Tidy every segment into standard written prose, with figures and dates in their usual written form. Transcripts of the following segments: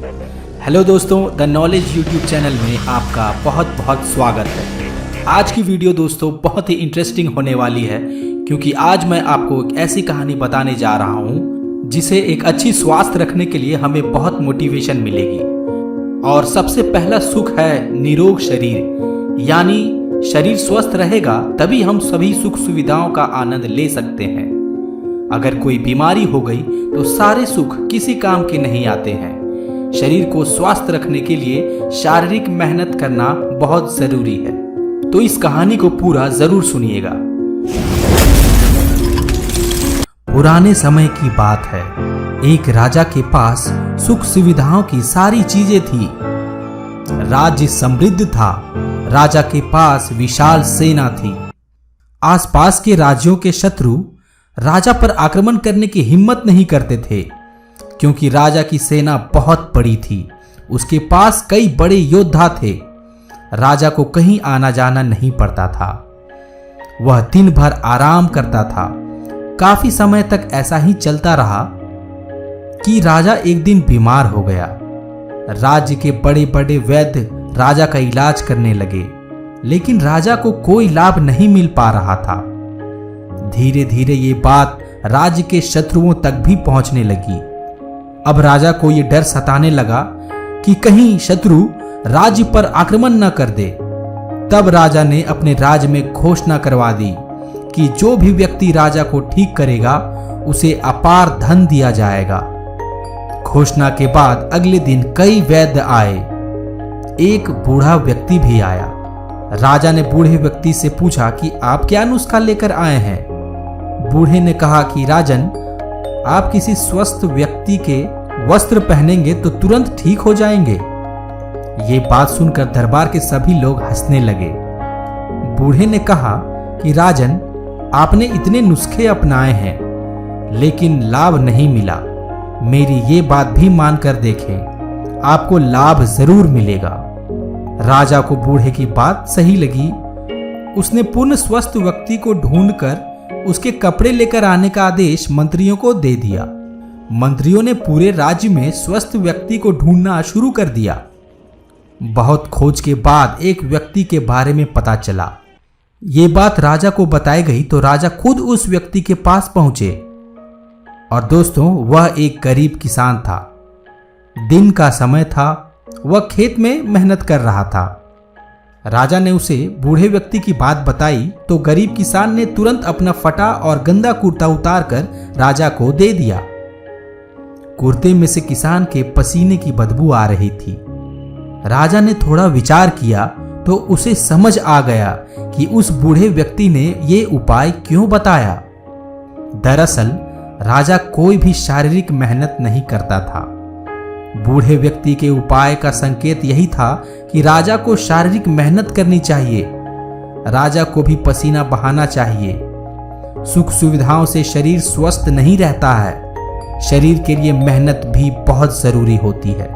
Hello दोस्तों, the knowledge YouTube channel में आपका बहुत बहुत स्वागत है। आज की वीडियो दोस्तों बहुत ही इंटरेस्टिंग होने वाली है, क्योंकि आज मैं आपको एक ऐसी कहानी बताने जा रहा हूँ जिसे एक अच्छी स्वास्थ्य रखने के लिए हमें बहुत मोटिवेशन मिलेगी। और सबसे पहला सुख है निरोग शरीर, यानी शरीर स्वस्थ रहेगा तभी हम सभी सुख सुविधाओं का आनंद ले सकते हैं। अगर कोई बीमारी हो गई तो सारे सुख किसी काम के नहीं आते हैं। शरीर को स्वस्थ रखने के लिए शारीरिक मेहनत करना बहुत जरूरी है। तो इस कहानी को पूरा जरूर सुनिएगा। पुराने समय की बात है। एक राजा के पास सुख सुविधाओं की सारी चीजें थी। राज्य समृद्ध था। राजा के पास विशाल सेना थी। आसपास के राज्यों के शत्रु राजा पर आक्रमण करने की हिम्मत नहीं करते थे, क्योंकि राजा की सेना बहुत बड़ी थी। उसके पास कई बड़े योद्धा थे। राजा को कहीं आना जाना नहीं पड़ता था। वह दिन भर आराम करता था। काफी समय तक ऐसा ही चलता रहा कि राजा एक दिन बीमार हो गया। राज्य के बड़े बड़े वैद्य राजा का इलाज करने लगे, लेकिन राजा को कोई लाभ नहीं मिल पा रहा था। धीरे धीरे ये बात राज्य के शत्रुओं तक भी पहुंचने लगी। अब राजा को ये डर सताने लगा कि कहीं शत्रु राज्य पर आक्रमण न कर दे। तब राजा ने अपने राज्य में घोषणा करवा दी कि जो भी व्यक्ति राजा को ठीक करेगा उसे अपार धन दिया जाएगा। घोषणा के बाद अगले दिन कई वैद्य आए। एक बूढ़ा व्यक्ति भी आया। राजा ने बूढ़े व्यक्ति से पूछा कि आप क्या नुस्खा लेकर आए हैं। बूढ़े ने कहा कि राजन, आप किसी स्वस्थ व्यक्ति के वस्त्र पहनेंगे तो तुरंत ठीक हो जाएंगे। ये बात सुनकर दरबार के सभी लोग हंसने लगे। बूढ़े ने कहा कि राजन, आपने इतने नुस्खे अपनाए हैं, लेकिन लाभ नहीं मिला। मेरी ये बात भी मानकर देखें, आपको लाभ जरूर मिलेगा। राजा को बूढ़े की बात सही लगी। उसने पूर्ण स्वस्थ व्यक्ति को ढूंढकर उसके कपड़े लेकर आने का आदेश मंत्रियों को दे दिया। मंत्रियों ने पूरे राज्य में स्वस्थ व्यक्ति को ढूंढना शुरू कर दिया। बहुत खोज के बाद एक व्यक्ति के बारे में पता चला। ये बात राजा को बताई गई तो राजा खुद उस व्यक्ति के पास पहुंचे। और दोस्तों, वह एक गरीब किसान था। दिन का समय था। वह खेत में मेहनत कर रहा था। राजा ने उसे बूढ़े व्यक्ति की बात बताई तो गरीब किसान ने तुरंत अपना फटा और गंदा कुर्ता उतारकर राजा को दे दिया। कुर्ते में से किसान के पसीने की बदबू आ रही थी। राजा ने थोड़ा विचार किया तो उसे समझ आ गया कि उस बूढ़े व्यक्ति ने ये उपाय क्यों बताया। दरअसल राजा कोई भी शारीरिक मेहनत नहीं करता था। बूढ़े व्यक्ति के उपाय का संकेत यही था कि राजा को शारीरिक मेहनत करनी चाहिए। राजा को भी पसीना बहाना चाहिए। सुख सुविधाओं से शरीर स्वस्थ नहीं रहता है। शरीर के लिए मेहनत भी बहुत जरूरी होती है।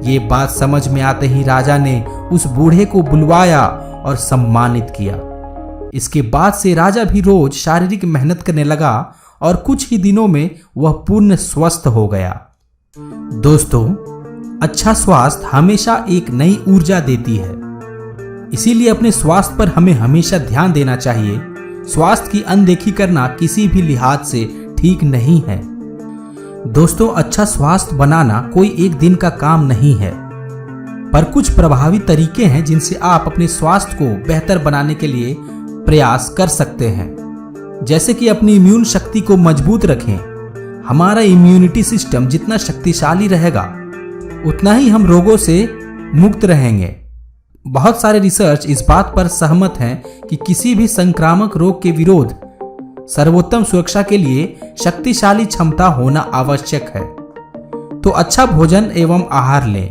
ये बात समझ में आते ही राजा ने उस बूढ़े को बुलवाया और सम्मानित किया। इसके बाद से राजा भी रोज शारीरिक मेहनत करने लगा और कुछ ही दिनों में वह पूर्ण स्वस्थ हो गया। दोस्तों, अच्छा स्वास्थ्य हमेशा एक नई ऊर्जा देती है। इसीलिए अपने स्वास्थ्य पर हमें हमेशा ध्यान देना चाहिए। स्वास्थ्य की अनदेखी करना किसी भी लिहाज से ठीक नहीं है। दोस्तों, अच्छा स्वास्थ्य बनाना कोई एक दिन का काम नहीं है, पर कुछ प्रभावी तरीके हैं जिनसे आप अपने स्वास्थ्य को बेहतर बनाने के लिए प्रयास कर सकते हैं। जैसे कि अपनी इम्यून शक्ति को मजबूत रखें। हमारा इम्यूनिटी सिस्टम जितना शक्तिशाली रहेगा उतना ही हम रोगों से मुक्त रहेंगे। बहुत सारे रिसर्च इस बात पर सहमत हैं कि किसी भी संक्रामक रोग के विरोध सर्वोत्तम सुरक्षा के लिए शक्तिशाली क्षमता होना आवश्यक है। तो अच्छा भोजन एवं आहार लें।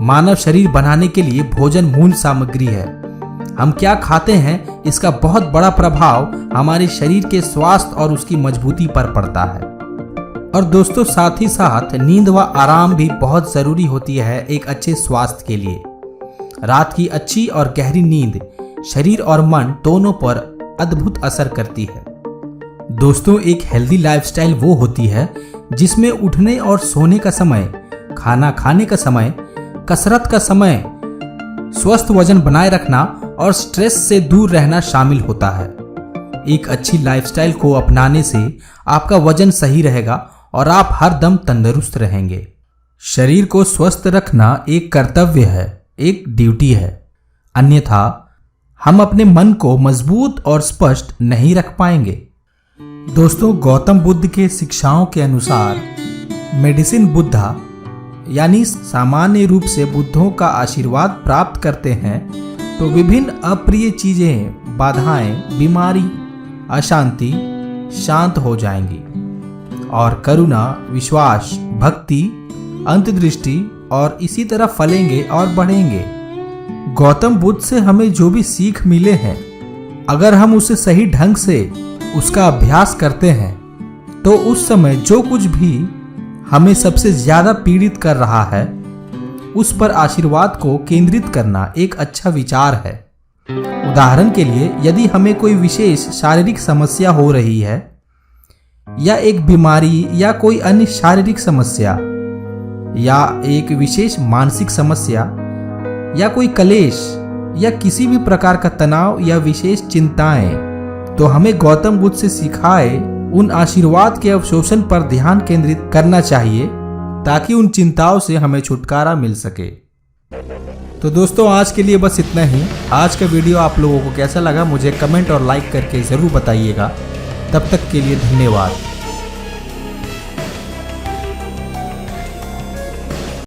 मानव शरीर बनाने के लिए भोजन मूल सामग्री है। हम क्या खाते हैं इसका बहुत बड़ा प्रभाव हमारे शरीर के स्वास्थ्य और उसकी मजबूती पर पड़ता है। और दोस्तों, साथ ही साथ नींद व आराम भी बहुत जरूरी होती है एक अच्छे स्वास्थ्य के लिए। रात की अच्छी और गहरी नींद शरीर और मन दोनों पर अद्भुत असर करती है। दोस्तों, एक हेल्दी लाइफस्टाइल वो होती है जिसमें उठने और सोने का समय खाना खाने का समय, कसरत का समय, स्वस्थ वजन बनाए रखना और स्ट्रेस से दूर रहना शामिल होता है। एक अच्छी लाइफस्टाइल को अपनाने से आपका वजन सही रहेगा और आप हर दम तंदुरुस्त रहेंगे। शरीर को स्वस्थ रखना एक कर्तव्य है, एक ड्यूटी है, अन्यथा हम अपने मन को मजबूत और स्पष्ट नहीं रख पाएंगे। दोस्तों, गौतम बुद्ध के शिक्षाओं के अनुसार मेडिसिन बुद्धा यानी सामान्य रूप से बुद्धों का आशीर्वाद प्राप्त करते हैं तो विभिन्न अप्रिय चीजें, बाधाएं, बीमारी, अशांति शांत हो जाएंगी और करुणा, विश्वास, भक्ति, अंतर्दृष्टि और इसी तरह फलेंगे और बढ़ेंगे। गौतम बुद्ध से हमें जो भी सीख मिले हैं, अगर हम उसे सही ढंग से उसका अभ्यास करते हैं तो उस समय जो कुछ भी हमें सबसे ज्यादा पीड़ित कर रहा है उस पर आशीर्वाद को केंद्रित करना एक अच्छा विचार है। उदाहरण के लिए, यदि हमें कोई विशेष शारीरिक समस्या हो रही है या एक बीमारी या कोई अन्य शारीरिक समस्या या एक विशेष मानसिक समस्या या कोई कलेश या किसी भी प्रकार का तनाव या विशेष चिंताएं, तो हमें गौतम बुद्ध से सिखाए उन आशीर्वाद के अवशोषण पर ध्यान केंद्रित करना चाहिए ताकि उन चिंताओं से हमें छुटकारा मिल सके। तो दोस्तों, आज के लिए बस इतना ही। आज का वीडियो आप लोगों को कैसा लगा मुझे कमेंट और लाइक करके ज़रूर बताइएगा। तब तक के लिए धन्यवाद।